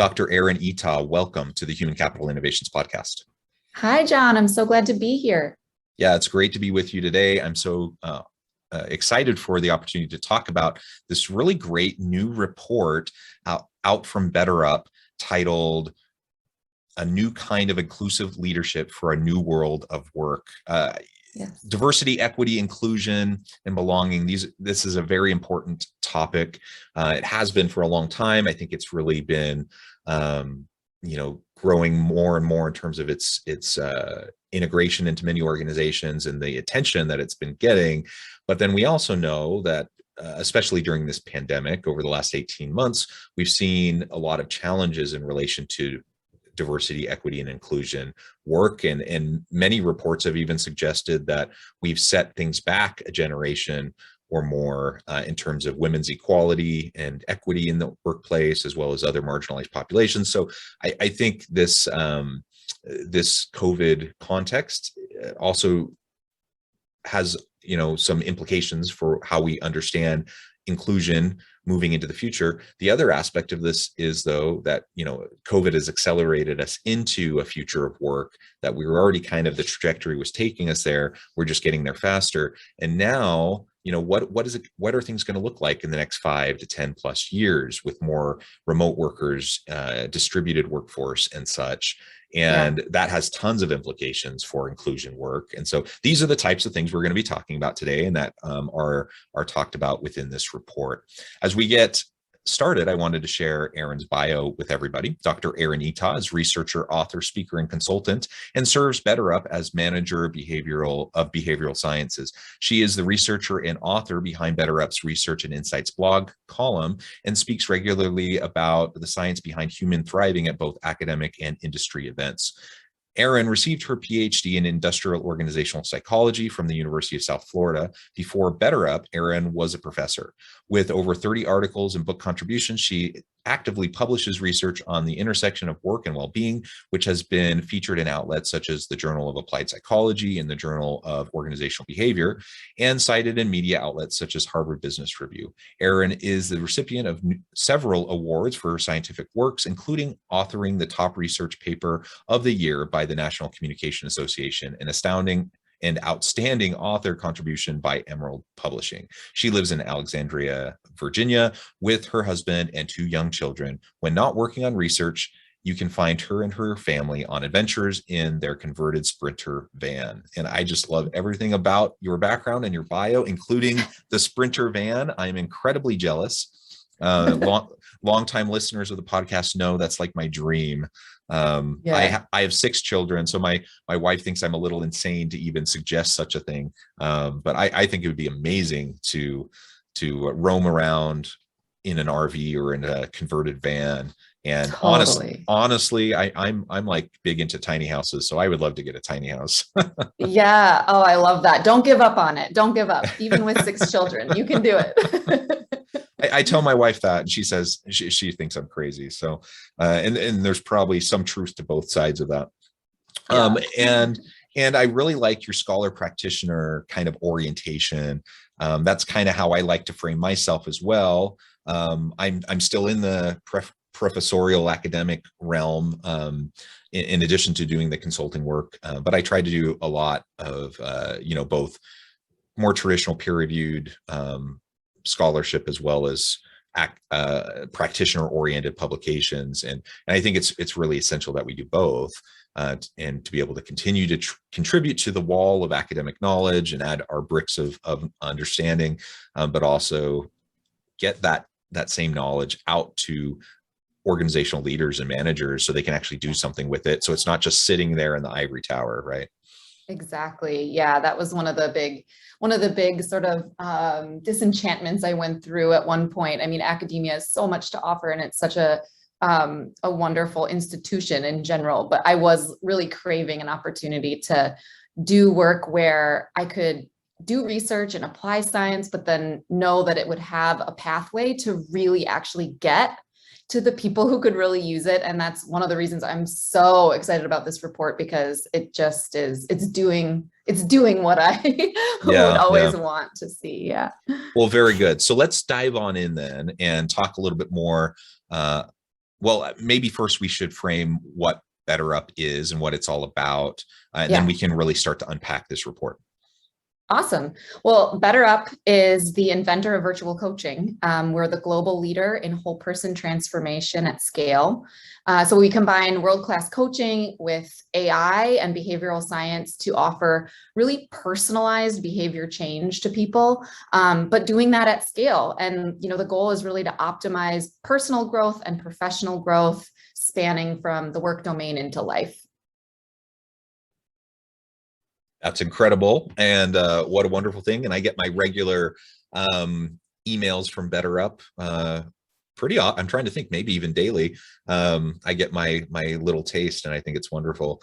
Dr. Erin Eatough, welcome to the Human Capital Innovations Podcast. Hi, John. I'm so glad to be here. Yeah, it's great to be with you today. I'm so excited for the opportunity to talk about this really great new report out from BetterUp titled "A New Kind of Inclusive Leadership for a New World of Work." Yes. Diversity, equity, inclusion, and belonging. This is a very important topic. It has been for a long time. I think it's really been, growing more and more in terms of its integration into many organizations and the attention that it's been getting. But then we also know that, especially during this pandemic, over the last 18 months, we've seen a lot of challenges in relation to diversity, equity, and inclusion work. And many reports have even suggested that we've set things back a generation or more in terms of women's equality and equity in the workplace, as well as other marginalized populations. So I think this COVID context also has some implications for how we understand inclusion moving into the future. The other aspect of this is, though, that COVID has accelerated us into a future of work that we were already kind of, the trajectory was taking us there. We're just getting there faster. And now, what are things going to look like in the next 5 to 10 plus years with more remote workers, distributed workforce and such? And that has tons of implications for inclusion work. And so these are the types of things we're going to be talking about today, and that are talked about within this report. As we get started, I wanted to share Erin's bio with everybody. Dr. Erin Eatough is researcher, author, speaker, and consultant, and serves BetterUp as manager of behavioral sciences. She is the researcher and author behind BetterUp's Research and Insights blog column, and speaks regularly about the science behind human thriving at both academic and industry events. Erin received her PhD in industrial organizational psychology from the University of South Florida. Before BetterUp, Erin was a professor. With over 30 articles and book contributions, she actively publishes research on the intersection of work and well-being, which has been featured in outlets such as the Journal of Applied Psychology and the Journal of Organizational Behavior, and cited in media outlets such as Harvard Business Review. Erin is the recipient of several awards for her scientific works, including authoring the top research paper of the year by the National Communication Association, an astounding and outstanding author contribution by Emerald Publishing. She lives in Alexandria, Virginia, with her husband and 2 young children. When not working on research, you can find her and her family on adventures in their converted Sprinter van. And I just love everything about your background and your bio, including the Sprinter van. I'm incredibly jealous. Long-time listeners of the podcast know that's like my dream. I have 6 children, so my wife thinks I'm a little insane to even suggest such a thing. But I think it would be amazing to roam around in an RV or in a converted van. And Totally. honestly, I'm like big into tiny houses, so I would love to get a tiny house. Yeah. Oh, I love that. Don't give up on it. Don't give up. Even with 6 children, you can do it. I tell my wife that, and she says she thinks I'm crazy. So, and there's probably some truth to both sides of that. Yeah. And I really like your scholar practitioner kind of orientation. That's kind of how I like to frame myself as well. I'm still in the professorial academic realm, in addition to doing the consulting work, but I try to do a lot of both more traditional peer-reviewed scholarship as well as practitioner-oriented publications, and I think it's really essential that we do both, and to be able to continue to contribute to the wall of academic knowledge and add our bricks of understanding, but also get that same knowledge out to organizational leaders and managers so they can actually do something with it. So it's not just sitting there in the ivory tower, right? Exactly. Yeah, that was one of the big sort of disenchantments I went through at one point. I mean, academia has so much to offer, and it's such a wonderful institution in general. But I was really craving an opportunity to do work where I could do research and apply science, but then know that it would have a pathway to really actually get to the people who could really use it. And that's one of the reasons I'm so excited about this report, because it just is, it's doing what I would always want to see. Yeah. Well, very good. So let's dive on in then and talk a little bit more Well, maybe first we should frame what BetterUp is and what it's all about, and then Yeah. we can really start to unpack this report. Awesome. Well, BetterUp is the inventor of virtual coaching. We're the global leader in whole person transformation at scale. So we combine world-class coaching with AI and behavioral science to offer really personalized behavior change to people, but doing that at scale. And the goal is really to optimize personal growth and professional growth, spanning from the work domain into life. That's incredible. And what a wonderful thing. And I get my regular emails from BetterUp I'm trying to think, maybe even daily. I get my little taste, and I think it's wonderful.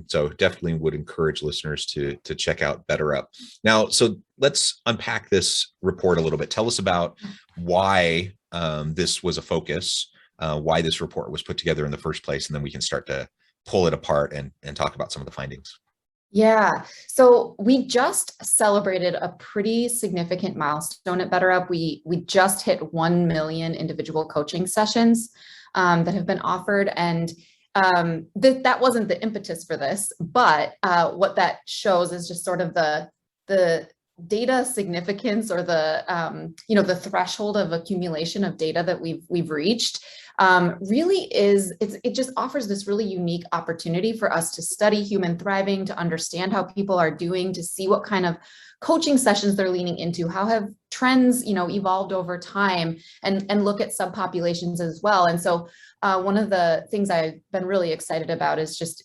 So definitely would encourage listeners to check out BetterUp. Now, so let's unpack this report a little bit. Tell us about why this was a focus, why this report was put together in the first place, and then we can start to pull it apart and talk about some of the findings. Yeah, so we just celebrated a pretty significant milestone at BetterUp. We just hit 1 million individual coaching sessions that have been offered, and that wasn't the impetus for this, but what that shows is just sort of the data significance, or the threshold of accumulation of data that we've reached. Really it just offers this really unique opportunity for us to study human thriving, to understand how people are doing, to see what kind of coaching sessions they're leaning into, how have trends, evolved over time, and look at subpopulations as well. And so one of the things I've been really excited about is just,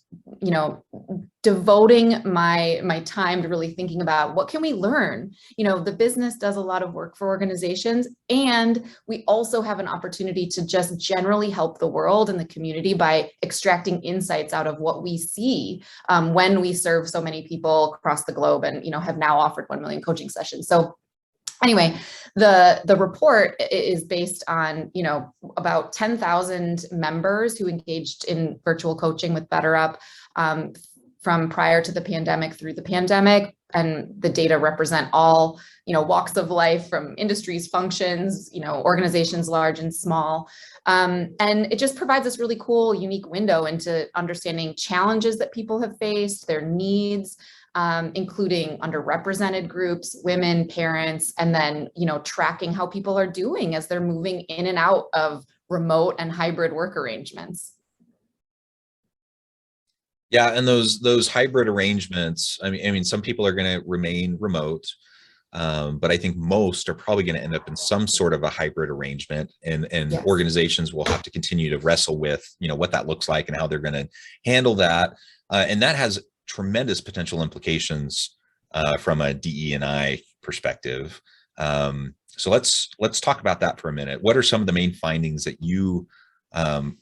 devoting my time to really thinking about what can we learn. The business does a lot of work for organizations, and we also have an opportunity to just generally help the world and the community by extracting insights out of what we see when we serve so many people across the globe, and have now offered 1 million coaching sessions. So anyway, the report is based on, about 10,000 members who engaged in virtual coaching with BetterUp from prior to the pandemic through the pandemic. And the data represent all, walks of life, from industries, functions, organizations large and small. And it just provides this really cool, unique window into understanding challenges that people have faced, their needs, including underrepresented groups, women, parents, and then, tracking how people are doing as they're moving in and out of remote and hybrid work arrangements. Yeah, and those hybrid arrangements, I mean, some people are going to remain remote, but I think most are probably going to end up in some sort of a hybrid arrangement, and Yes. organizations will have to continue to wrestle with, what that looks like and how they're going to handle that, and that has tremendous potential implications from a DE&I perspective. So let's talk about that for a minute. What are some of the main findings that you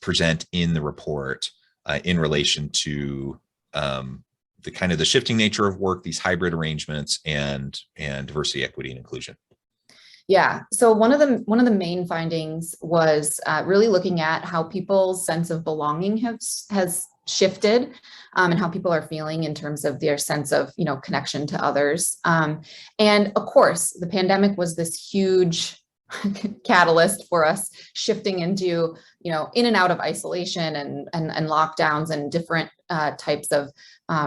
present in the report in relation to the kind of the shifting nature of work, these hybrid arrangements, and diversity, equity, and inclusion? Yeah. So one of the main findings was really looking at how people's sense of belonging has shifted, and how people are feeling in terms of their sense of, connection to others. And of course, the pandemic was this huge catalyst for us shifting into, in and out of isolation and lockdowns and different types of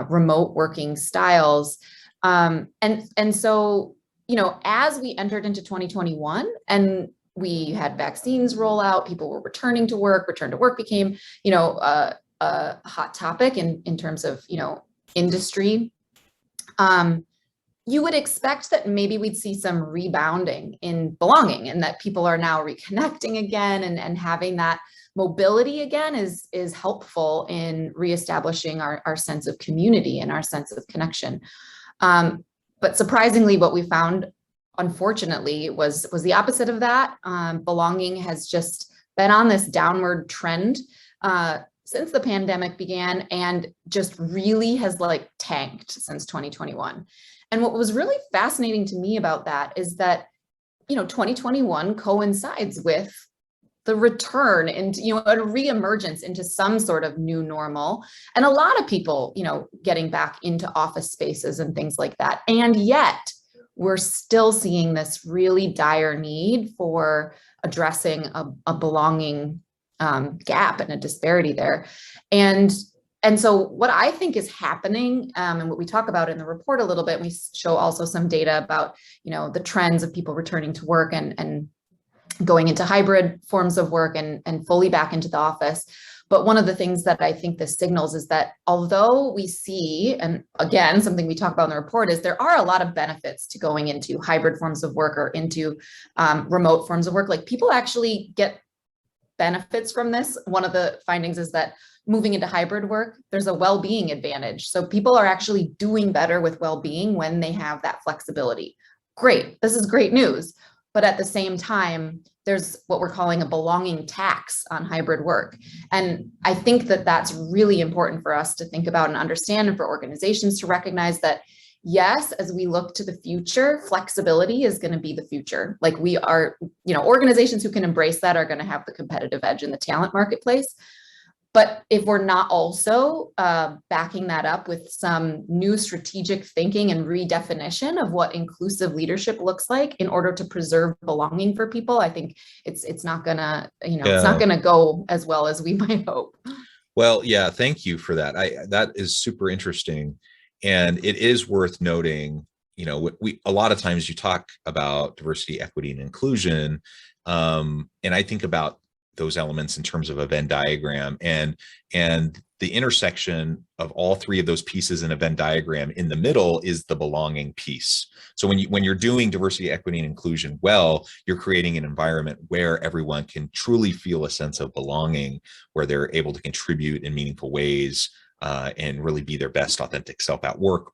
remote working styles. And so, as we entered into 2021 and we had vaccines roll out, people were returning to work, return to work became, a hot topic in terms of, industry. You would expect that maybe we'd see some rebounding in belonging, and that people are now reconnecting again, and having that mobility again is helpful in reestablishing our sense of community and our sense of connection. But surprisingly, what we found, unfortunately, was the opposite of that. Belonging has just been on this downward trend since the pandemic began, and just really has tanked since 2021. And what was really fascinating to me about that is that, 2021 coincides with the return and, a reemergence into some sort of new normal, and a lot of people, getting back into office spaces and things like that. And yet we're still seeing this really dire need for addressing a belonging gap and a disparity there. And so what I think is happening, and what we talk about in the report a little bit, we show also some data about, the trends of people returning to work and going into hybrid forms of work and fully back into the office. But one of the things that I think this signals is that although we see, and again, something we talk about in the report, is there are a lot of benefits to going into hybrid forms of work or into remote forms of work. Like, people actually get benefits from this. One of the findings is that moving into hybrid work, there's a well-being advantage. So people are actually doing better with well-being when they have that flexibility. Great, this is great news. But at the same time, there's what we're calling a belonging tax on hybrid work. And I think that that's really important for us to think about and understand, and for organizations to recognize that, yes, as we look to the future, flexibility is going to be the future. Like, we are, organizations who can embrace that are going to have the competitive edge in the talent marketplace. But if we're not also backing that up with some new strategic thinking and redefinition of what inclusive leadership looks like in order to preserve belonging for people, I think it's not gonna, it's not gonna go as well as we might hope. Well, yeah, thank you for that. That is super interesting. And it is worth noting, a lot of times you talk about diversity, equity, and inclusion. And I think about those elements in terms of a Venn diagram, and the intersection of all three of those pieces in a Venn diagram in the middle is the belonging piece. So when you're doing diversity, equity, and inclusion well, you're creating an environment where everyone can truly feel a sense of belonging, where they're able to contribute in meaningful ways, and really be their best authentic self at work,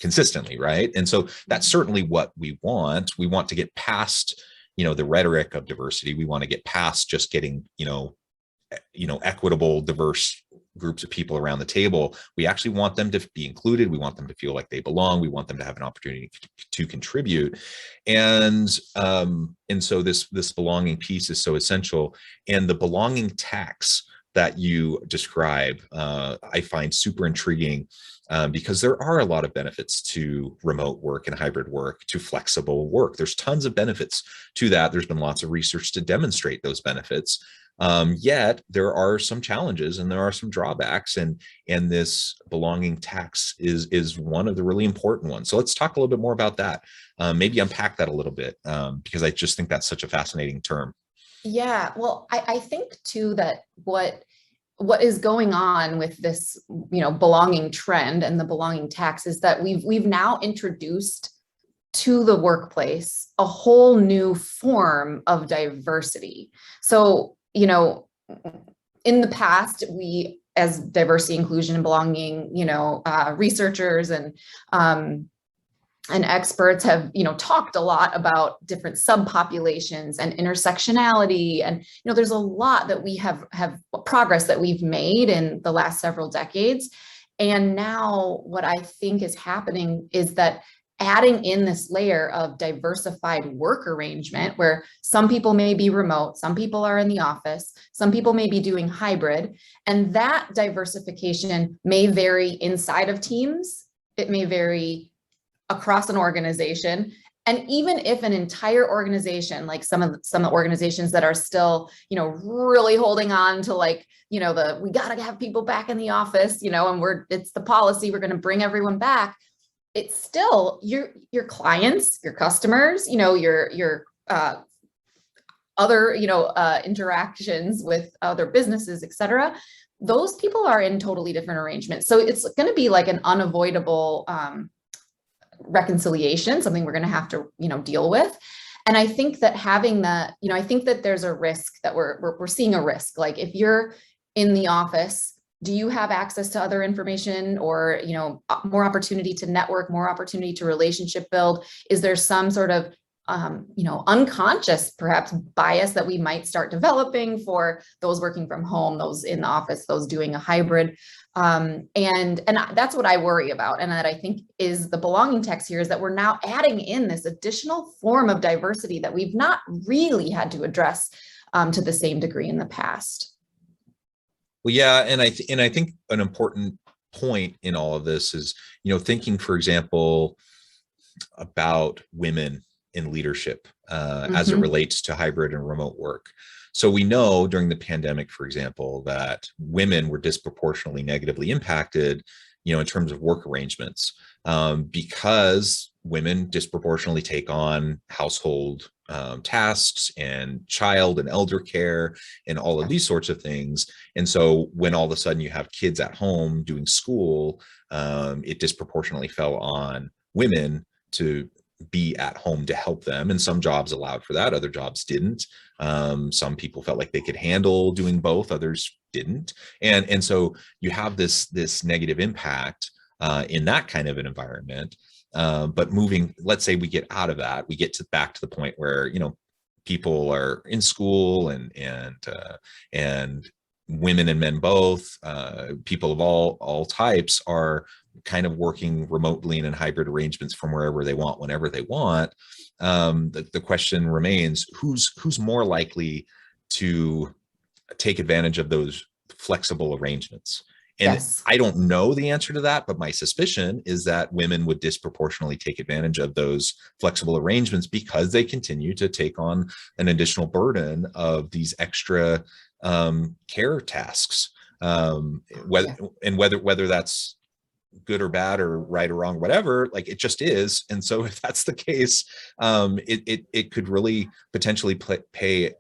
consistently, right? And so that's certainly what we want. We want to get past the rhetoric of diversity. We want to get past just getting, equitable, diverse groups of people around the table. We actually want them to be included. We want them to feel like they belong. We want them to have an opportunity to contribute. And so this belonging piece is so essential. And the belonging tax that you describe, I find super intriguing, because there are a lot of benefits to remote work and hybrid work, to flexible work. There's tons of benefits to that. There's been lots of research to demonstrate those benefits. Yet there are some challenges and there are some drawbacks, and this belonging tax is one of the really important ones. So let's talk a little bit more about that. Maybe unpack that a little bit, because I just think that's such a fascinating term. Yeah, well, I think too that what is going on with this, belonging trend and the belonging tax is that we've now introduced to the workplace a whole new form of diversity. So, in the past, we, as diversity, inclusion, and belonging, researchers and experts have, talked a lot about different subpopulations and intersectionality. And, there's a lot that we have progress that we've made in the last several decades. And now what I think is happening is that adding in this layer of diversified work arrangement, where some people may be remote, some people are in the office, some people may be doing hybrid, and that diversification may vary inside of teams. It may vary across an organization. And even if an entire organization, like some of the organizations that are still, really holding on to we got to have people back in the office, and it's the policy, we're going to bring everyone back. It's still your clients, your customers, your other, interactions with other businesses, et cetera. Those people are in totally different arrangements. So it's going to be like an unavoidable reconciliation, something we're going to have to, deal with. And I think that having that, I think that there's a risk that we're seeing a risk. Like, if you're in the office, do you have access to other information, or, more opportunity to network, more opportunity to relationship build? Is there some sort of, unconscious, perhaps, bias that we might start developing for those working from home, those in the office, those doing a hybrid? And that's what I worry about. And that I think is the belonging tax here, is that we're now adding in this additional form of diversity that we've not really had to address to the same degree in the past. Well, yeah, and I think an important point in all of this is, thinking, for example, about women in leadership as it relates to hybrid and remote work. So we know during the pandemic, for example, that women were disproportionately negatively impacted, in terms of work arrangements, because women disproportionately take on household tasks and child and elder care and all of these sorts of things. And so when all of a sudden you have kids at home doing school, it disproportionately fell on women to be at home to help them. And some jobs allowed for that, other jobs didn't. Some people felt like they could handle doing both, others didn't. And so you have this negative impact in that kind of an environment. But let's say we get out of that, we get back to the point where, people are in school and women and men both, people of all types are kind of working remotely and in hybrid arrangements from wherever they want, whenever they want. The question remains, who's more likely to take advantage of those flexible arrangements? And yes. I don't know the answer to that, but my suspicion is that women would disproportionately take advantage of those flexible arrangements because they continue to take on an additional burden of these extra care tasks, whether that's good or bad or right or wrong, whatever, like it just is. And so if that's the case, it could really potentially play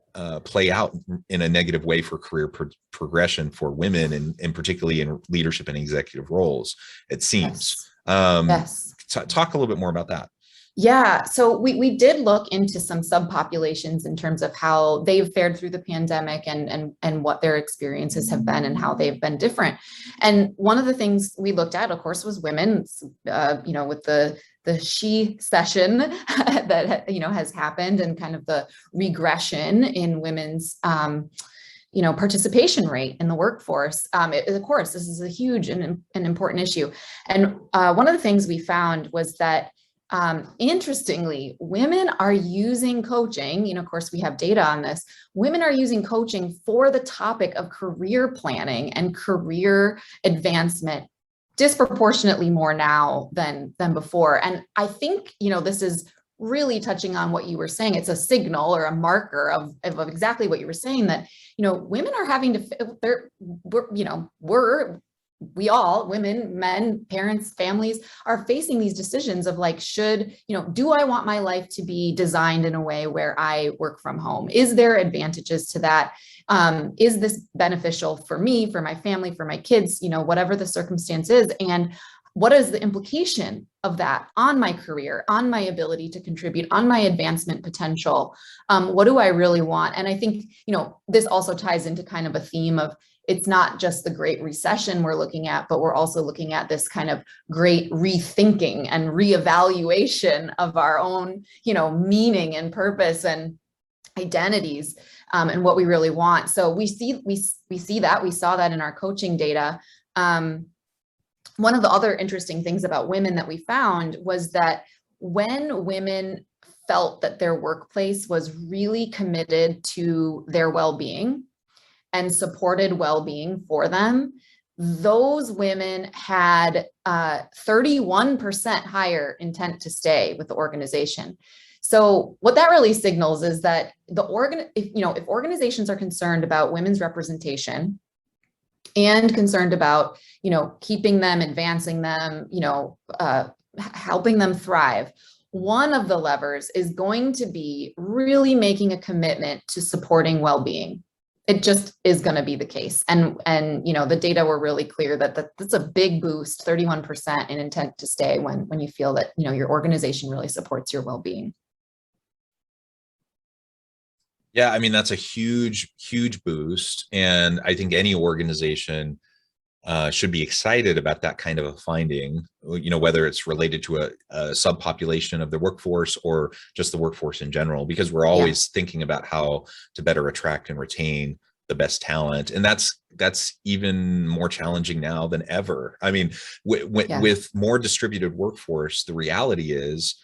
out in a negative way for career progression for women, and particularly in leadership and executive roles, it seems. Yes. Talk a little bit more about that. Yeah, so we did look into some subpopulations in terms of how they've fared through the pandemic and what their experiences have been and how they've been different. And one of the things we looked at, of course, was women, with the she session that, has happened, and kind of the regression in women's participation rate in the workforce. Of course, this is a huge and an important issue. And one of the things we found was that interestingly, women are using coaching, of course we have data on this, women are using coaching for the topic of career planning and career advancement disproportionately more now than before. And I think, this is really touching on what you were saying. It's a signal or a marker of exactly what you were saying, that, women are having to, we all, women, men, parents, families, are facing these decisions of like, do I want my life to be designed in a way where I work from home? Is there advantages to that? Is this beneficial for me, for my family, for my kids, whatever the circumstance is? And what is the implication of that on my career, on my ability to contribute, on my advancement potential? What do I really want? And I think, this also ties into kind of a theme of, it's not just the Great Recession we're looking at, but we're also looking at this kind of great rethinking and reevaluation of our own, meaning and purpose and identities, and what we really want. So we saw that in our coaching data. One of the other interesting things about women that we found was that when women felt that their workplace was really committed to their well-being and supported well-being for them, those women had 31% higher intent to stay with the organization. So what that really signals is that if organizations are concerned about women's representation and concerned about, keeping them, advancing them, helping them thrive, one of the levers is going to be really making a commitment to supporting well-being. It just is going to be the case. And the data were really clear that that's a big boost, 31% in intent to stay when you feel that, your organization really supports your well-being. Yeah, I mean, that's a huge, huge boost. And I think any organization should be excited about that kind of a finding, whether it's related to a subpopulation of the workforce or just the workforce in general, because we're always thinking about how to better attract and retain the best talent. And that's even more challenging now than ever. I mean, with more distributed workforce, the reality is,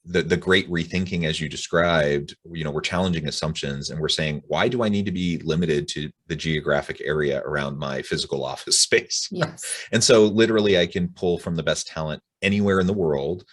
the great rethinking, as you described, we're challenging assumptions and we're saying, why do I need to be limited to the geographic area around my physical office space? Yes. And so literally I can pull from the best talent anywhere in the world.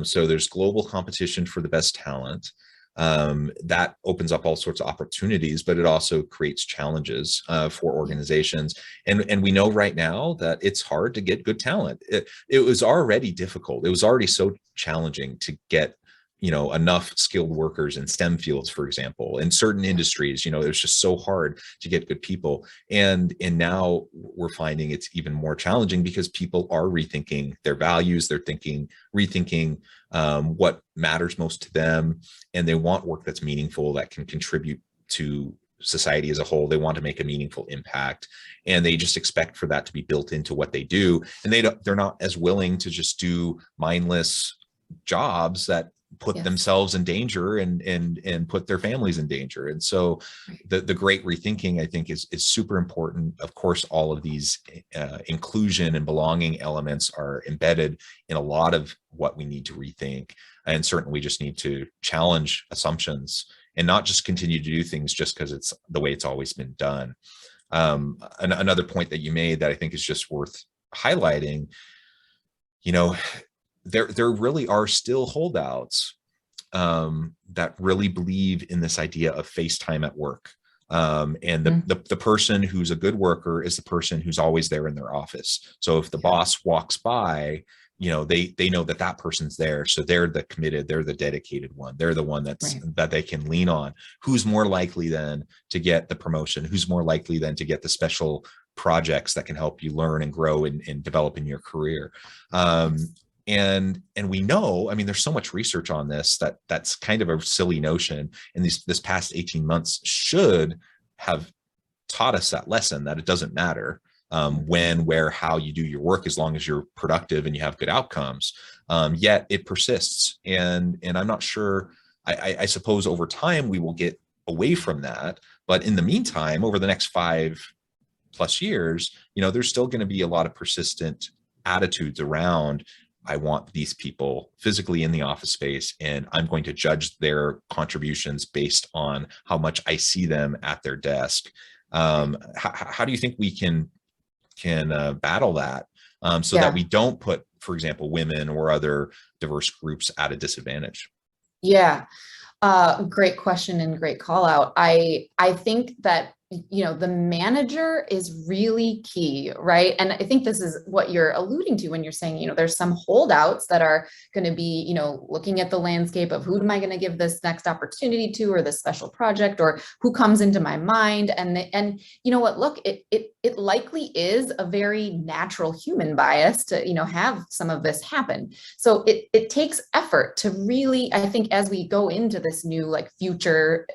So there's global competition for the best talent. that opens up all sorts of opportunities, but it also creates challenges for organizations. And we know right now that it's hard to get good talent. It was already difficult. It was already so challenging to get enough skilled workers in STEM fields, for example. In certain industries, it was just so hard to get good people. And now we're finding it's even more challenging because people are rethinking their values. They're rethinking what matters most to them. And they want work that's meaningful, that can contribute to society as a whole. They want to make a meaningful impact, and they just expect for that to be built into what they do. And they're not as willing to just do mindless jobs that put themselves in danger and put their families in danger. And so the great rethinking, I think, is super important. Of course, all of these inclusion and belonging elements are embedded in a lot of what we need to rethink. And certainly we just need to challenge assumptions and not just continue to do things just because it's the way it's always been done. Another point that you made that I think is just worth highlighting, there really are still holdouts that really believe in this idea of face time at work. And the person who's a good worker is the person who's always there in their office. So if the boss walks by, they know that person's there. So they're the committed, they're the dedicated one. They're the one that they can lean on. Who's more likely then to get the promotion? Who's more likely then to get the special projects that can help you learn and grow and develop in your career? And we know, there's so much research on this that's kind of a silly notion. And this past 18 months should have taught us that lesson, that it doesn't matter when, where, how you do your work, as long as you're productive and you have good outcomes. Yet it persists. And I'm not sure, I suppose over time we will get away from that. But in the meantime, over the next 5+ years, there's still going to be a lot of persistent attitudes around, I want these people physically in the office space, and I'm going to judge their contributions based on how much I see them at their desk. How do you think we can battle that that we don't put, for example, women or other diverse groups at a disadvantage? Yeah, great question and great call out. I think that the manager is really key, right? And I think this is what you're alluding to when you're saying, there's some holdouts that are going to be, looking at the landscape of who am I going to give this next opportunity to, or this special project, or who comes into my mind. And you know what, look, it likely is a very natural human bias to, have some of this happen. So it takes effort to really, I think, as we go into this new future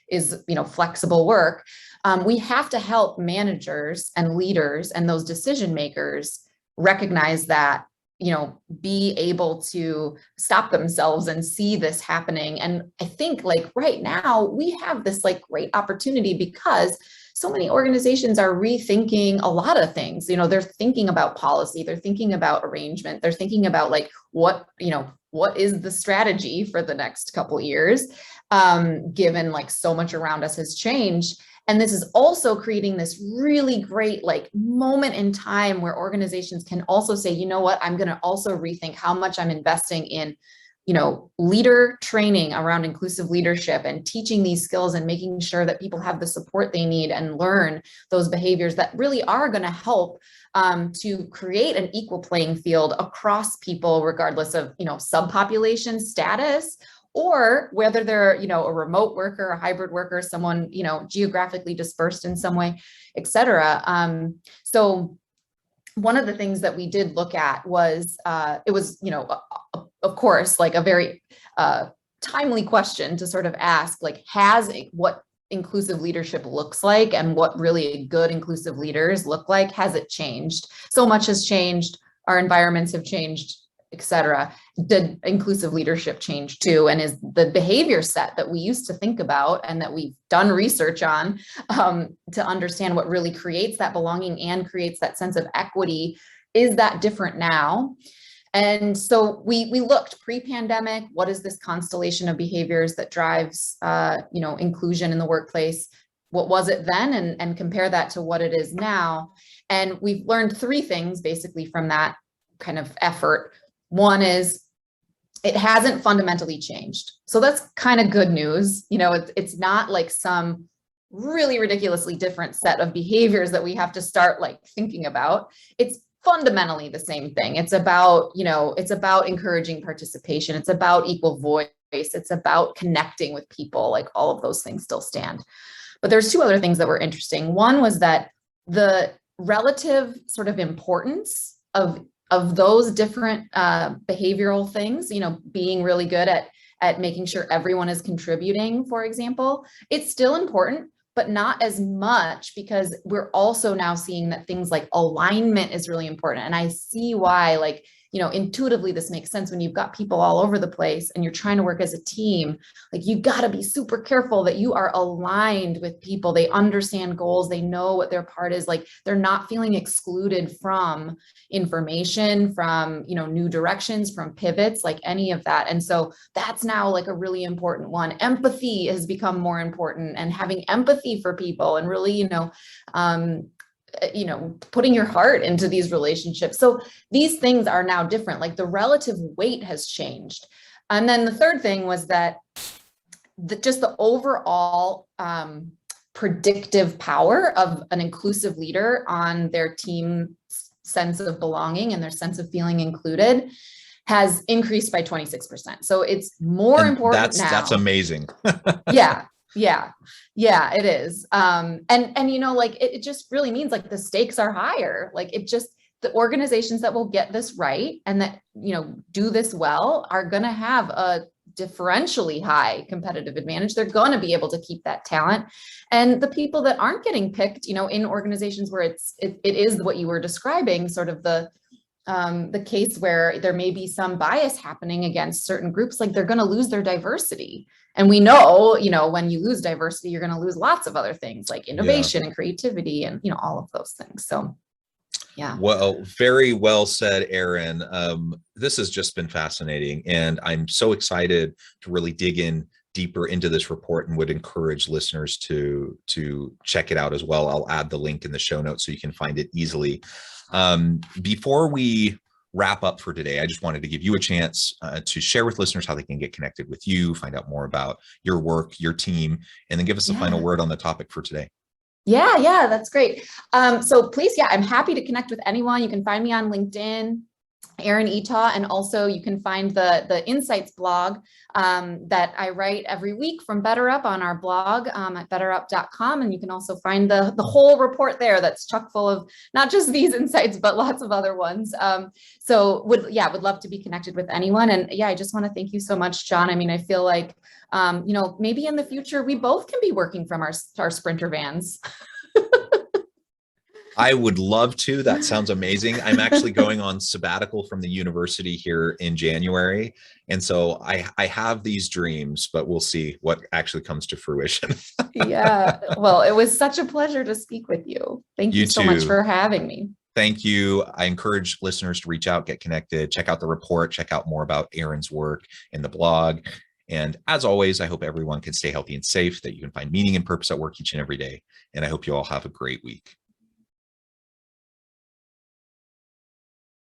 is, flexible work, we have to help managers and leaders and those decision makers recognize that, be able to stop themselves and see this happening. And I think right now we have this great opportunity because so many organizations are rethinking a lot of things. They're thinking about policy, they're thinking about arrangement, they're thinking about what is the strategy for the next couple years, given so much around us has changed. And this is also creating this really great moment in time where organizations can also say, you know what, I'm going to also rethink how much I'm investing in, leader training around inclusive leadership and teaching these skills and making sure that people have the support they need and learn those behaviors that really are going to help to create an equal playing field across people, regardless of, subpopulation status, or whether they're, a remote worker, a hybrid worker, someone, geographically dispersed in some way, et cetera. So one of the things that we did look at was, it was, of course, a very timely question to sort of ask, what inclusive leadership looks like and what really good inclusive leaders look like. Has it changed? So much has changed. Our environments have changed, et cetera. Did inclusive leadership change too? And is the behavior set that we used to think about and that we've done research on to understand what really creates that belonging and creates that sense of equity, is that different now? And so we looked pre-pandemic, what is this constellation of behaviors that drives inclusion in the workplace? What was it then? And compare that to what it is now. And we've learned 3 things basically from that kind of effort. One is it hasn't fundamentally changed. So that's kind of good news. You know, it's not like some really ridiculously different set of behaviors that we have to start like thinking about. It's fundamentally the same thing. It's about, you know, it's about encouraging participation. It's about equal voice. It's about connecting with people. Like all of those things still stand. But there's two other things that were interesting. One was that the relative sort of importance of those different behavioral things, you know, being really good at making sure everyone is contributing, for example, it's still important, but not as much, because we're also now seeing that things like alignment is really important. And I see why, like, you know, intuitively this makes sense when you've got people all over the place and you're trying to work as a team. Like, you got to be super careful that you are aligned with people. They understand goals. They know what their part is. Like, they're not feeling excluded from information, from, you know, new directions, from pivots, like any of that. And so that's now like a really important one. Empathy has become more important, and having empathy for people and really, putting your heart into these relationships. So these things are now different, like the relative weight has changed. And then the third thing was that just the overall predictive power of an inclusive leader on their team sense of belonging and their sense of feeling included has increased by 26%. So it's more important now. That's amazing. Yeah, it is. And you know, like it just really means like the stakes are higher. Like the organizations that will get this right and that, you know, do this well are going to have a differentially high competitive advantage. They're going to be able to keep that talent. And the people that aren't getting picked, you know, in organizations where it is what you were describing, sort of the case where there may be some bias happening against certain groups, like they're going to lose their diversity. And we know, you know, when you lose diversity, you're going to lose lots of other things like innovation and creativity and, you know, all of those things. So, yeah. Well, very well said, Erin. This has just been fascinating, and I'm so excited to really dig in deeper into this report, and would encourage listeners to check it out as well. I'll add the link in the show notes so you can find it easily. Before we wrap up for today, I just wanted to give you a chance to share with listeners how they can get connected with you, find out more about your work, your team, and then give us a final word on the topic for today. Yeah, that's great. So please, I'm happy to connect with anyone. You can find me on LinkedIn, Erin Eatough, and also you can find the Insights blog that I write every week from BetterUp on our blog at betterup.com. And you can also find the whole report there that's chock full of not just these insights, but lots of other ones. So would love to be connected with anyone. And I just want to thank you so much, John. I mean, I feel like, maybe in the future, we both can be working from our Sprinter vans. I would love to. That sounds amazing. I'm actually going on sabbatical from the university here in January. And so I have these dreams, but we'll see what actually comes to fruition. Yeah. Well, it was such a pleasure to speak with you. Thank you so much for having me. Thank you. I encourage listeners to reach out, get connected, check out the report, check out more about Erin's work in the blog. And as always, I hope everyone can stay healthy and safe, that you can find meaning and purpose at work each and every day. And I hope you all have a great week.